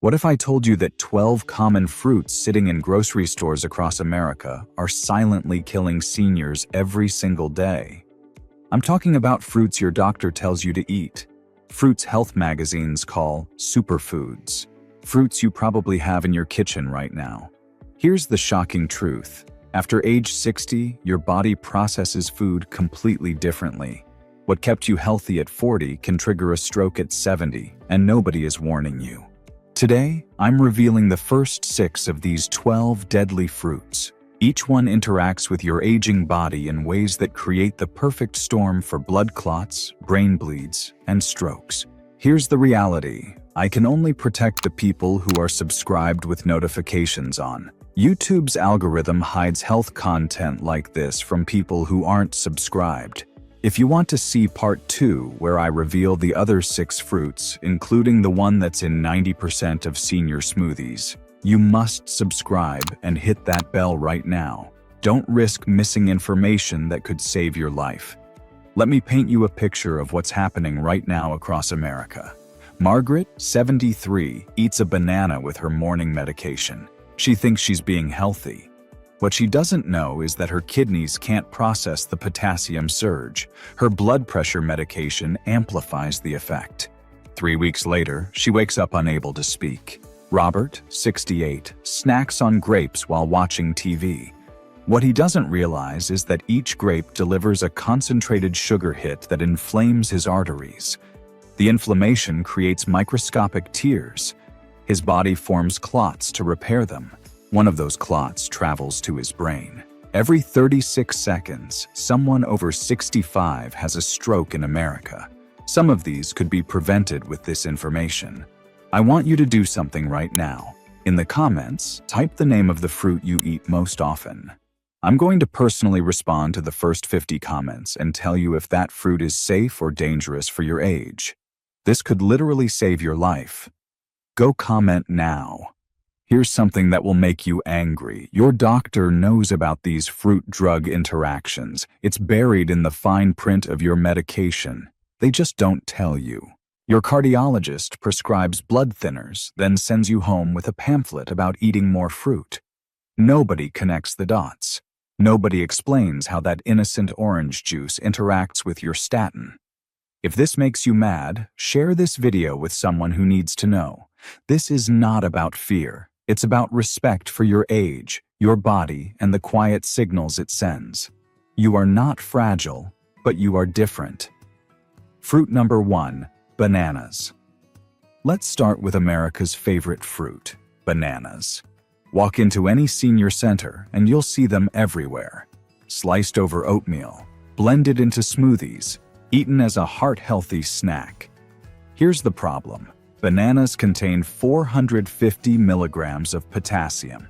What if I told you that 12 common fruits sitting in grocery stores across America are silently killing seniors every single day? I'm talking about fruits your doctor tells you to eat, fruits health magazines call superfoods, fruits you probably have in your kitchen right now. Here's the shocking truth. After age 60, your body processes food completely differently. What kept you healthy at 40 can trigger a stroke at 70, and nobody is warning you. Today, I'm revealing the first 6 of these 12 deadly fruits. Each one interacts with your aging body in ways that create the perfect storm for blood clots, brain bleeds, and strokes. Here's the reality. I can only protect the people who are subscribed with notifications on. YouTube's algorithm hides health content like this from people who aren't subscribed. If you want to see part 2, where I reveal the other 6 fruits, including the one that's in 90% of senior smoothies, you must subscribe and hit that bell right now. Don't risk missing information that could save your life. Let me paint you a picture of what's happening right now across America. Margaret, 73, eats a banana with her morning medication. She thinks she's being healthy. What she doesn't know is that her kidneys can't process the potassium surge. Her blood pressure medication amplifies the effect. 3 weeks later, she wakes up unable to speak. Robert, 68, snacks on grapes while watching TV. What he doesn't realize is that each grape delivers a concentrated sugar hit that inflames his arteries. The inflammation creates microscopic tears. His body forms clots to repair them. One of those clots travels to his brain. Every 36 seconds, someone over 65 has a stroke in America. Some of these could be prevented with this information. I want you to do something right now. In the comments, type the name of the fruit you eat most often. I'm going to personally respond to the first 50 comments and tell you if that fruit is safe or dangerous for your age. This could literally save your life. Go comment now. Here's something that will make you angry. Your doctor knows about these fruit-drug interactions. It's buried in the fine print of your medication. They just don't tell you. Your cardiologist prescribes blood thinners, then sends you home with a pamphlet about eating more fruit. Nobody connects the dots. Nobody explains how that innocent orange juice interacts with your statin. If this makes you mad, share this video with someone who needs to know. This is not about fear. It's about respect for your age, your body, and the quiet signals it sends. You are not fragile, but you are different. Fruit number 1, bananas. Let's start with America's favorite fruit, bananas. Walk into any senior center and you'll see them everywhere. Sliced over oatmeal, blended into smoothies, eaten as a heart-healthy snack. Here's the problem. Bananas contain 450 milligrams of potassium.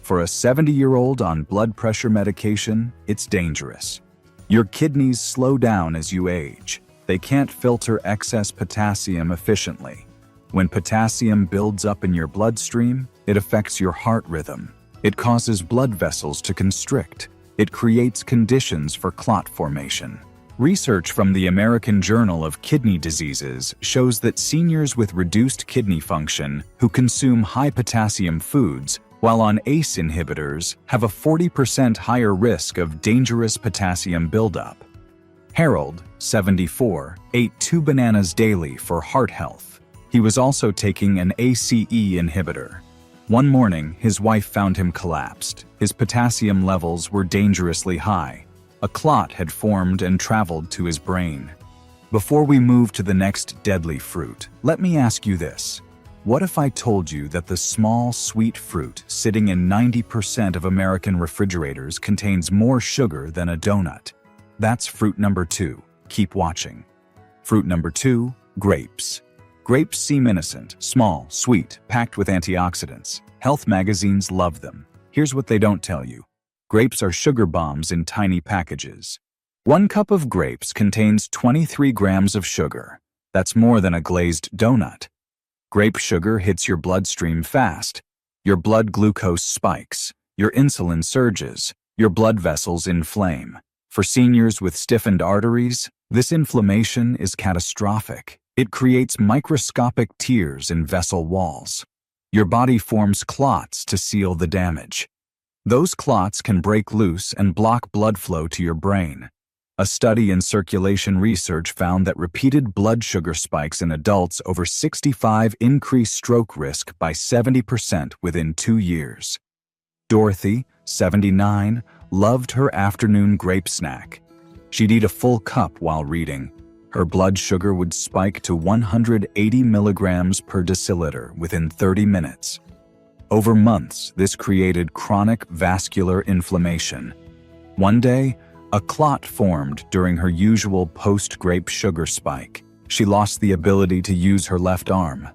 For a 70-year-old on blood pressure medication, it's dangerous. Your kidneys slow down as you age. They can't filter excess potassium efficiently. When potassium builds up in your bloodstream, it affects your heart rhythm. It causes blood vessels to constrict. It creates conditions for clot formation. Research from the American Journal of Kidney Diseases shows that seniors with reduced kidney function who consume high potassium foods while on ACE inhibitors have a 40% higher risk of dangerous potassium buildup. Harold, 74, ate 2 bananas daily for heart health. He was also taking an ACE inhibitor. One morning, his wife found him collapsed. His potassium levels were dangerously high. A clot had formed and traveled to his brain. Before we move to the next deadly fruit, let me ask you this. What if I told you that the small, sweet fruit sitting in 90% of American refrigerators contains more sugar than a donut? That's fruit number 2. Keep watching. Fruit number 2, grapes. Grapes seem innocent, small, sweet, packed with antioxidants. Health magazines love them. Here's what they don't tell you. Grapes are sugar bombs in tiny packages. 1 cup of grapes contains 23 grams of sugar. That's more than a glazed donut. Grape sugar hits your bloodstream fast. Your blood glucose spikes. Your insulin surges. Your blood vessels inflame. For seniors with stiffened arteries, this inflammation is catastrophic. It creates microscopic tears in vessel walls. Your body forms clots to seal the damage. Those clots can break loose and block blood flow to your brain. A study in circulation research found that repeated blood sugar spikes in adults over 65 increased stroke risk by 70% within 2 years. Dorothy, 79, loved her afternoon grape snack. She'd eat a full cup while reading. Her blood sugar would spike to 180 milligrams per deciliter within 30 minutes. Over months, this created chronic vascular inflammation. One day, a clot formed during her usual post-grape sugar spike. She lost the ability to use her left arm.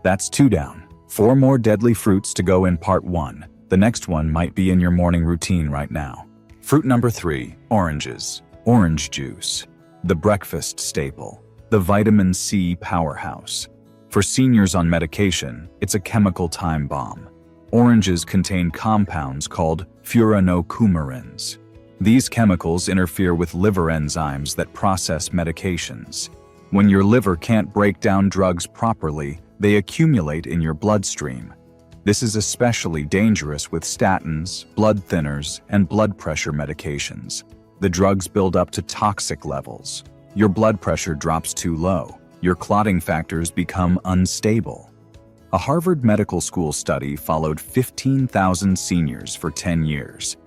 That's 2 down. 4 more deadly fruits to go in part 1. The next one might be in your morning routine right now. Fruit number 3, oranges. Orange juice. The breakfast staple. The vitamin C powerhouse. For seniors on medication, it's a chemical time bomb. Oranges contain compounds called furanocoumarins. These chemicals interfere with liver enzymes that process medications. When your liver can't break down drugs properly, they accumulate in your bloodstream. This is especially dangerous with statins, blood thinners, and blood pressure medications. The drugs build up to toxic levels. Your blood pressure drops too low. Your clotting factors become unstable. A Harvard Medical School study followed 15,000 seniors for 10 years.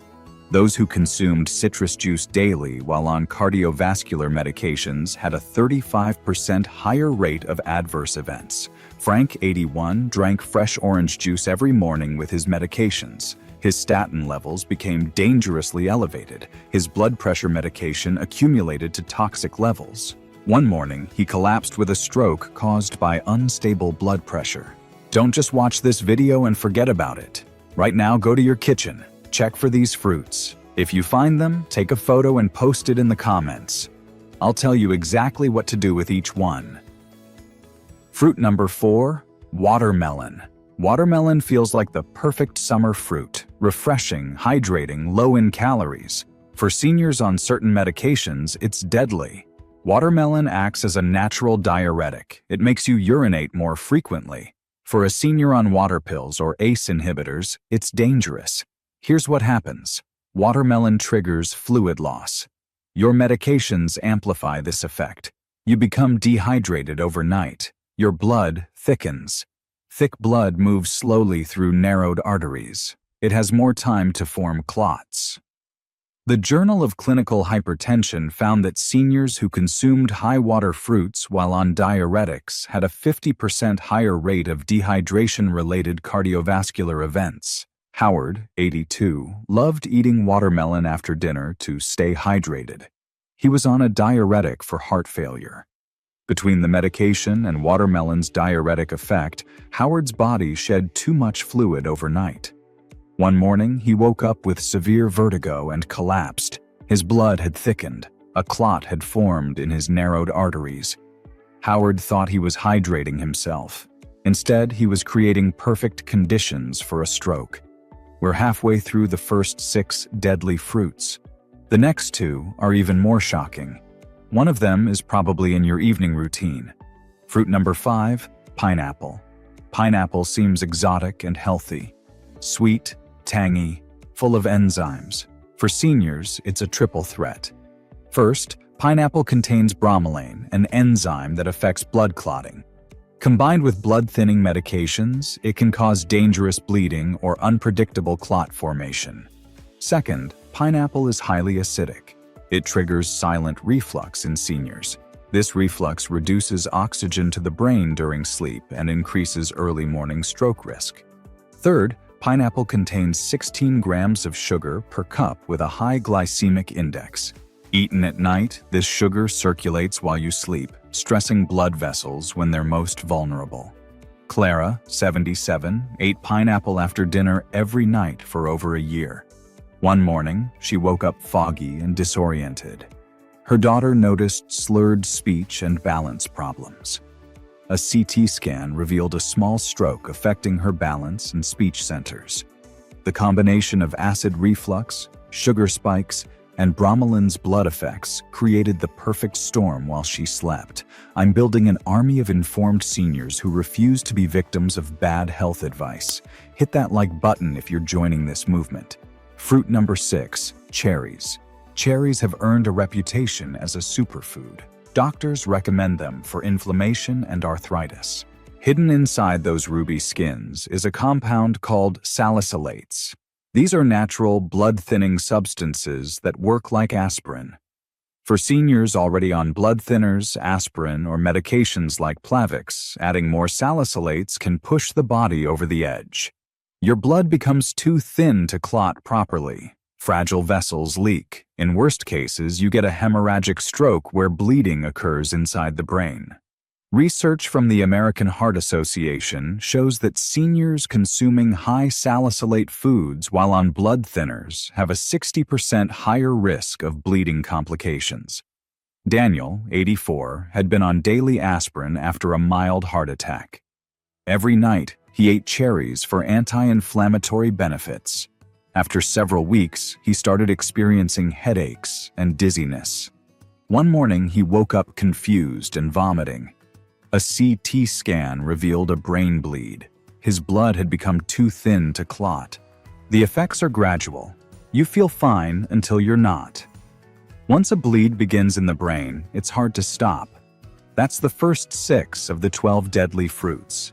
Those who consumed citrus juice daily while on cardiovascular medications had a 35% higher rate of adverse events. Frank, 81, drank fresh orange juice every morning with his medications. His statin levels became dangerously elevated. His blood pressure medication accumulated to toxic levels. One morning, he collapsed with a stroke caused by unstable blood pressure. Don't just watch this video and forget about it. Right now, go to your kitchen. Check for these fruits. If you find them, take a photo and post it in the comments. I'll tell you exactly what to do with each one. Fruit number 4, watermelon. Watermelon feels like the perfect summer fruit, refreshing, hydrating, low in calories. For seniors on certain medications, it's deadly. Watermelon acts as a natural diuretic. It makes you urinate more frequently. For a senior on water pills or ACE inhibitors, it's dangerous. Here's what happens. Watermelon triggers fluid loss. Your medications amplify this effect. You become dehydrated overnight. Your blood thickens. Thick blood moves slowly through narrowed arteries. It has more time to form clots. The Journal of Clinical Hypertension found that seniors who consumed high-water fruits while on diuretics had a 50% higher rate of dehydration-related cardiovascular events. Howard, 82, loved eating watermelon after dinner to stay hydrated. He was on a diuretic for heart failure. Between the medication and watermelon's diuretic effect, Howard's body shed too much fluid overnight. One morning, he woke up with severe vertigo and collapsed. His blood had thickened. A clot had formed in his narrowed arteries. Howard thought he was hydrating himself. Instead, he was creating perfect conditions for a stroke. We're halfway through the first 6 deadly fruits. The next 2 are even more shocking. One of them is probably in your evening routine. Fruit number 5, pineapple. Pineapple seems exotic and healthy. Sweet, tangy, full of enzymes. For seniors, it's a triple threat. First, pineapple contains bromelain, an enzyme that affects blood clotting. Combined with blood-thinning medications, it can cause dangerous bleeding or unpredictable clot formation. Second, pineapple is highly acidic. It triggers silent reflux in seniors. This reflux reduces oxygen to the brain during sleep and increases early morning stroke risk. Third, pineapple contains 16 grams of sugar per cup with a high glycemic index. Eaten at night, this sugar circulates while you sleep, stressing blood vessels when they're most vulnerable. Clara, 77, ate pineapple after dinner every night for over a year. One morning, she woke up foggy and disoriented. Her daughter noticed slurred speech and balance problems. A CT scan revealed a small stroke affecting her balance and speech centers. The combination of acid reflux, sugar spikes, and bromeline's blood effects created the perfect storm while she slept. I'm building an army of informed seniors who refuse to be victims of bad health advice. Hit that like button if you're joining this movement. Fruit number 6, cherries. Cherries have earned a reputation as a superfood. Doctors recommend them for inflammation and arthritis. Hidden inside those ruby skins is a compound called salicylates. These are natural, blood-thinning substances that work like aspirin. For seniors already on blood thinners, aspirin, or medications like Plavix, adding more salicylates can push the body over the edge. Your blood becomes too thin to clot properly. Fragile vessels leak. In worst cases, you get a hemorrhagic stroke where bleeding occurs inside the brain. Research from the American Heart Association shows that seniors consuming high salicylate foods while on blood thinners have a 60% higher risk of bleeding complications. Daniel, 84, had been on daily aspirin after a mild heart attack. Every night, he ate cherries for anti-inflammatory benefits. After several weeks, he started experiencing headaches and dizziness. One morning, he woke up confused and vomiting. A CT scan revealed a brain bleed. His blood had become too thin to clot. The effects are gradual. You feel fine until you're not. Once a bleed begins in the brain, it's hard to stop. That's the first 6 of the 12 deadly fruits.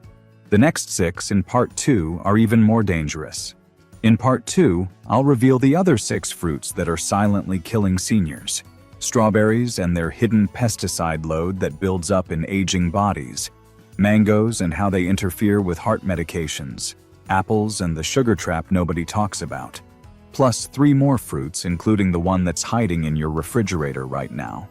The next 6 in Part 2 are even more dangerous. In Part 2, I'll reveal the other 6 fruits that are silently killing seniors. Strawberries and their hidden pesticide load that builds up in aging bodies. Mangoes and how they interfere with heart medications. Apples and the sugar trap nobody talks about. Plus 3 more fruits, including the one that's hiding in your refrigerator right now.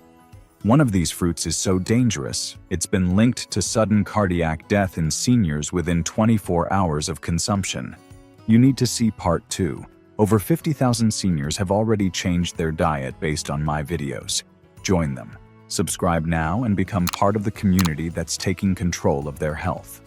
One of these fruits is so dangerous, it's been linked to sudden cardiac death in seniors within 24 hours of consumption. You need to see Part 2. Over 50,000 seniors have already changed their diet based on my videos. Join them. Subscribe now and become part of the community that's taking control of their health.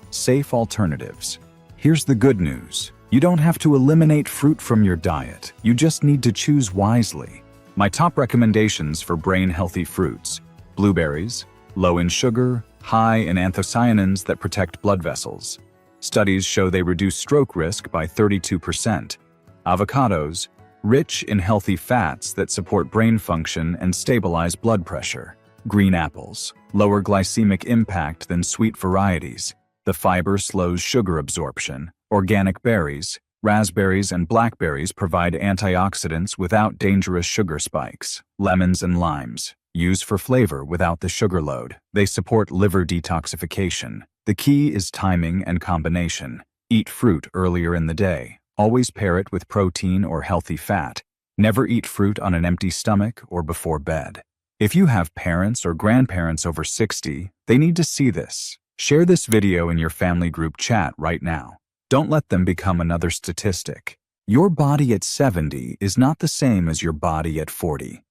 Safe alternatives. Here's the good news. You don't have to eliminate fruit from your diet. You just need to choose wisely. My top recommendations for brain-healthy fruits: blueberries, low in sugar, high in anthocyanins that protect blood vessels. Studies show they reduce stroke risk by 32%. Avocados, rich in healthy fats that support brain function and stabilize blood pressure. Green apples, lower glycemic impact than sweet varieties. The fiber slows sugar absorption. Organic berries, raspberries and blackberries provide antioxidants without dangerous sugar spikes. Lemons and limes, use for flavor without the sugar load. They support liver detoxification. The key is timing and combination. Eat fruit earlier in the day. Always pair it with protein or healthy fat. Never eat fruit on an empty stomach or before bed. If you have parents or grandparents over 60, they need to see this. Share this video in your family group chat right now. Don't let them become another statistic. Your body at 70 is not the same as your body at 40.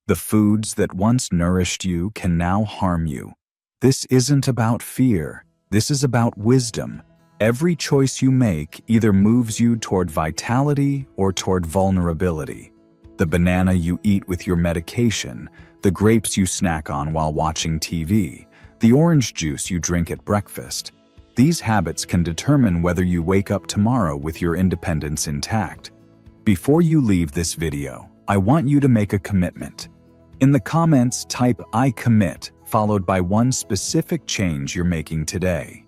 The foods that once nourished you can now harm you. This isn't about fear. This is about wisdom. Every choice you make either moves you toward vitality or toward vulnerability. The banana you eat with your medication, the grapes you snack on while watching TV, the orange juice you drink at breakfast. These habits can determine whether you wake up tomorrow with your independence intact. Before you leave this video, I want you to make a commitment. In the comments, type "I commit," followed by one specific change you're making today.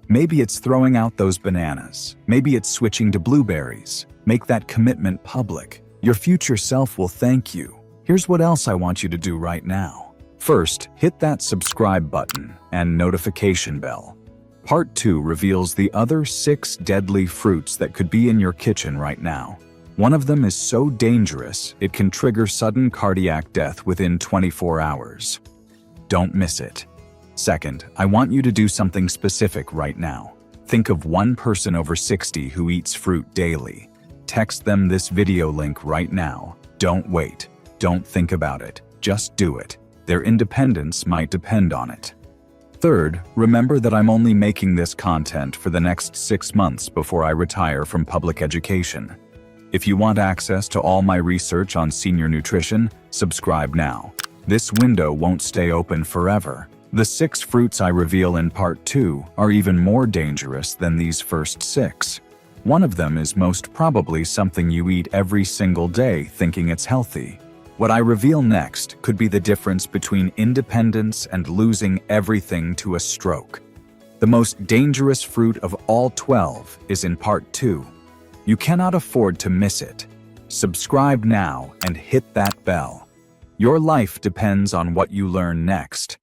Maybe it's throwing out those bananas. Maybe it's switching to blueberries. Make that commitment public. Your future self will thank you. Here's what else I want you to do right now. First, hit that subscribe button and notification bell. Part 2 reveals the other 6 deadly fruits that could be in your kitchen right now. One of them is so dangerous, it can trigger sudden cardiac death within 24 hours. Don't miss it. Second, I want you to do something specific right now. Think of one person over 60 who eats fruit daily. Text them this video link right now. Don't wait. Don't think about it. Just do it. Their independence might depend on it. Third, remember that I'm only making this content for the next 6 months before I retire from public education. If you want access to all my research on senior nutrition, subscribe now. This window won't stay open forever. The 6 fruits I reveal in Part 2 are even more dangerous than these first 6. One of them is most probably something you eat every single day thinking it's healthy. What I reveal next could be the difference between independence and losing everything to a stroke. The most dangerous fruit of all 12 is in Part 2. You cannot afford to miss it. Subscribe now and hit that bell. Your life depends on what you learn next.